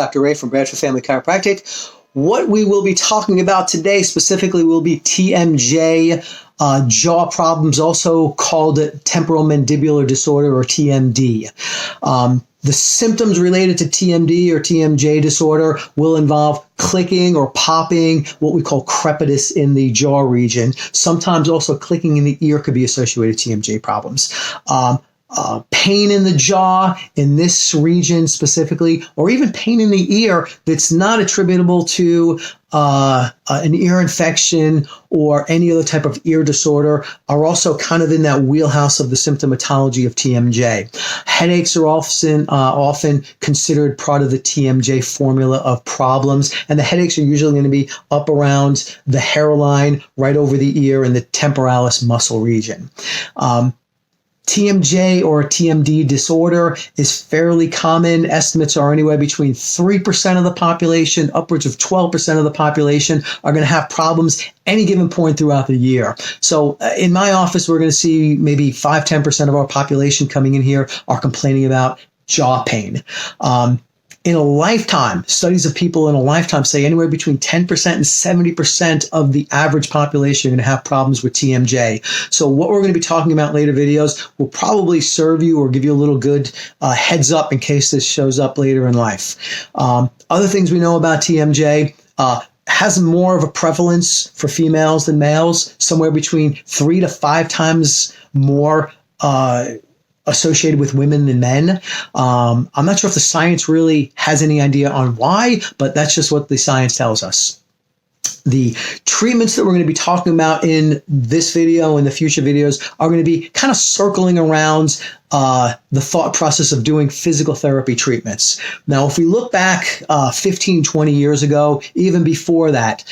Dr. Ray from Bradford Family Chiropractic. What we will be talking about today specifically will be TMJ, jaw problems, also called temporal mandibular disorder or TMD. The symptoms related to TMD or TMJ disorder will involve clicking or popping, what we call crepitus in the jaw region. Sometimes also clicking in the ear could be associated with TMJ problems. Pain in the jaw in this region specifically, or even pain in the ear that's not attributable to an ear infection or any other type of ear disorder, are also kind of in that wheelhouse of the symptomatology of TMJ. Headaches are often considered part of the TMJ formula of problems, and the headaches are usually going to be up around the hairline, right over the ear in the temporalis muscle region. TMJ or TMD disorder is fairly common. Estimates are anywhere between 3% of the population, upwards of 12% of the population are going to have problems any given point throughout the year. So in my office, we're going to see maybe 5-10% of our population coming in here are complaining about jaw pain. In a lifetime, studies of people in a lifetime say anywhere between 10% and 70% of the average population are going to have problems with TMJ. So what we're going to be talking about in later videos will probably serve you or give you a little good heads up in case this shows up later in life. Other things we know about TMJ, has more of a prevalence for females than males, somewhere between 3 to 5 times more associated with women than men. I'm not sure if the science really has any idea on why, but that's just what the science tells us. The treatments that we're going to be talking about in this video and the future videos are going to be kind of circling around the thought process of doing physical therapy treatments. Now, if we look back 15, 20 years ago, even before that,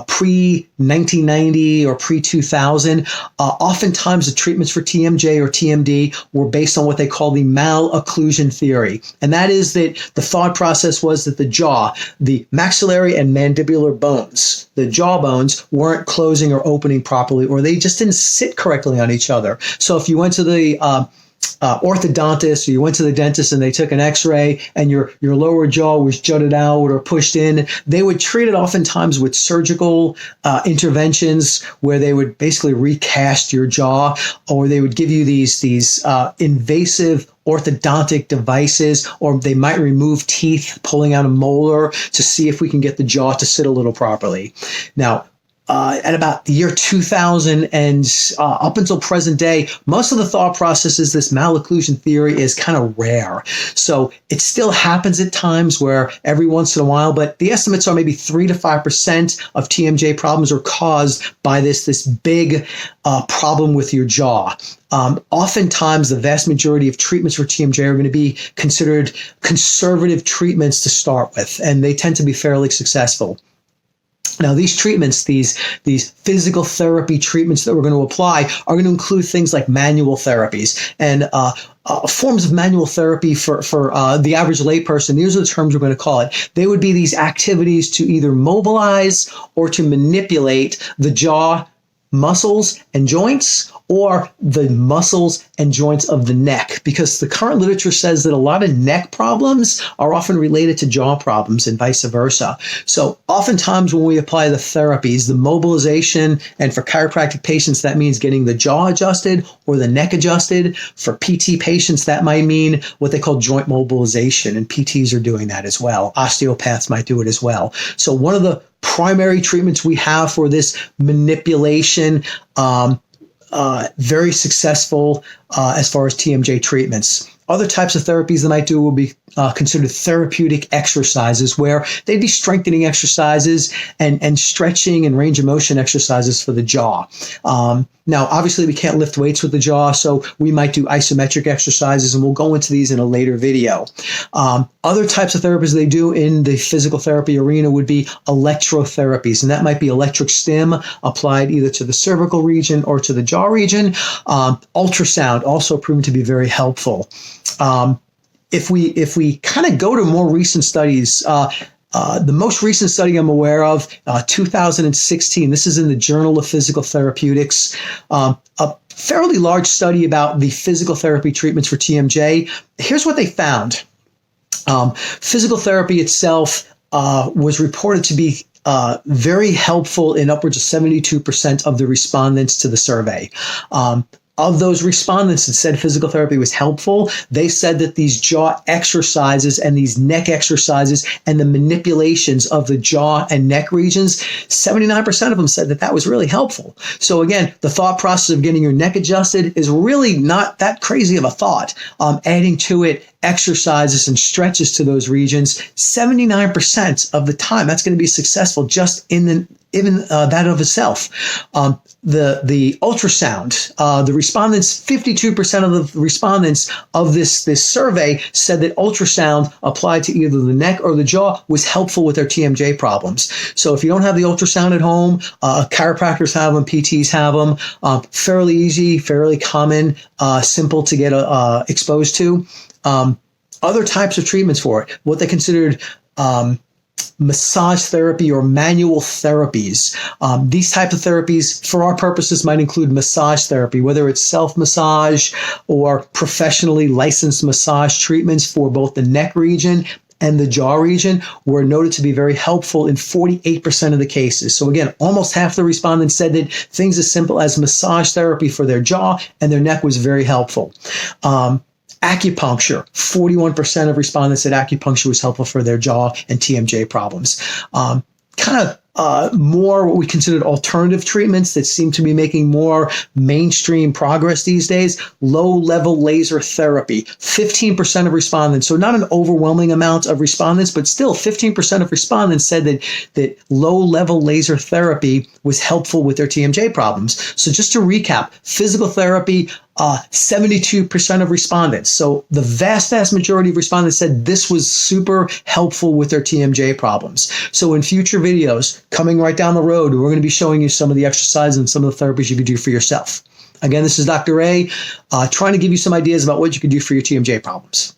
pre-1990 or pre-2000, oftentimes the treatments for TMJ or TMD were based on what they call the malocclusion theory. And that is that the thought process was that the jaw, the maxillary and mandibular bones, the jaw bones weren't closing or opening properly, or they just didn't sit correctly on each other. So if you went to the orthodontist, or you went to the dentist and they took an x-ray and your lower jaw was jutted out or pushed in, they would treat it oftentimes with surgical interventions where they would basically recast your jaw, or they would give you these invasive orthodontic devices, or they might remove teeth, pulling out a molar to see if we can get the jaw to sit a little properly. Now, at about the year 2000 and up until present day, most of the thought processes, this malocclusion theory is kind of rare. So it still happens at times where every once in a while, but the estimates are maybe 3 to 5% of TMJ problems are caused by this big problem with your jaw. Oftentimes, the vast majority of treatments for TMJ are going to be considered conservative treatments to start with, and they tend to be fairly successful. Now, these treatments, these physical therapy treatments that we're going to apply are going to include things like manual therapies and forms of manual therapy for the average layperson. These are the terms we're going to call it. They would be these activities to either mobilize or to manipulate the jaw muscles and joints, or the muscles and joints of the neck, because the current literature says that a lot of neck problems are often related to jaw problems and vice versa. So oftentimes when we apply the therapies, the mobilization, and for chiropractic patients, that means getting the jaw adjusted or the neck adjusted. For PT patients, that might mean what they call joint mobilization, and PTs are doing that as well. Osteopaths might do it as well. So one of the primary treatments we have for this manipulation, very successful as far as TMJ treatments. Other types of therapies they might do will be considered therapeutic exercises, where they'd be strengthening exercises and stretching and range of motion exercises for the jaw. Now, obviously, we can't lift weights with the jaw, so we might do isometric exercises, and we'll go into these in a later video. Other types of therapies they do in the physical therapy arena would be electrotherapies, and that might be electric stim applied either to the cervical region or to the jaw region. Ultrasound also proven to be very helpful. If we kind of go to more recent studies, the most recent study I'm aware of, 2016, this is in the Journal of Physical Therapeutics, a fairly large study about the physical therapy treatments for TMJ. Here's what they found. Physical therapy itself was reported to be very helpful in upwards of 72% of the respondents to the survey. Of those respondents that said physical therapy was helpful, they said that these jaw exercises and these neck exercises and the manipulations of the jaw and neck regions, 79% of them said that that was really helpful. So again, the thought process of getting your neck adjusted is really not that crazy of a thought. Adding to it exercises and stretches to those regions, 79% of the time, that's going to be successful just in that of itself. The ultrasound, the respondents, 52% of the respondents of this survey said that ultrasound applied to either the neck or the jaw was helpful with their TMJ problems. So if you don't have the ultrasound at home, chiropractors have them, PTs have them, fairly easy, fairly common, simple to get exposed to. Other types of treatments for it, what they considered massage therapy or manual therapies. These types of therapies, for our purposes, might include massage therapy, whether it's self-massage or professionally licensed massage treatments for both the neck region and the jaw region, were noted to be very helpful in 48% of the cases. So again, almost half the respondents said that things as simple as massage therapy for their jaw and their neck was very helpful. Acupuncture, 41% of respondents said acupuncture was helpful for their jaw and TMJ problems. More what we considered alternative treatments that seem to be making more mainstream progress these days. Low-level laser therapy, 15% of respondents. So not an overwhelming amount of respondents, but still 15% of respondents said that low-level laser therapy was helpful with their TMJ problems. So just to recap, physical therapy, 72% of respondents. So the vast majority of respondents said this was super helpful with their TMJ problems. So in future videos coming right down the road, we're going to be showing you some of the exercises and some of the therapies you could do for yourself. Again, this is Dr. A, trying to give you some ideas about what you could do for your TMJ problems.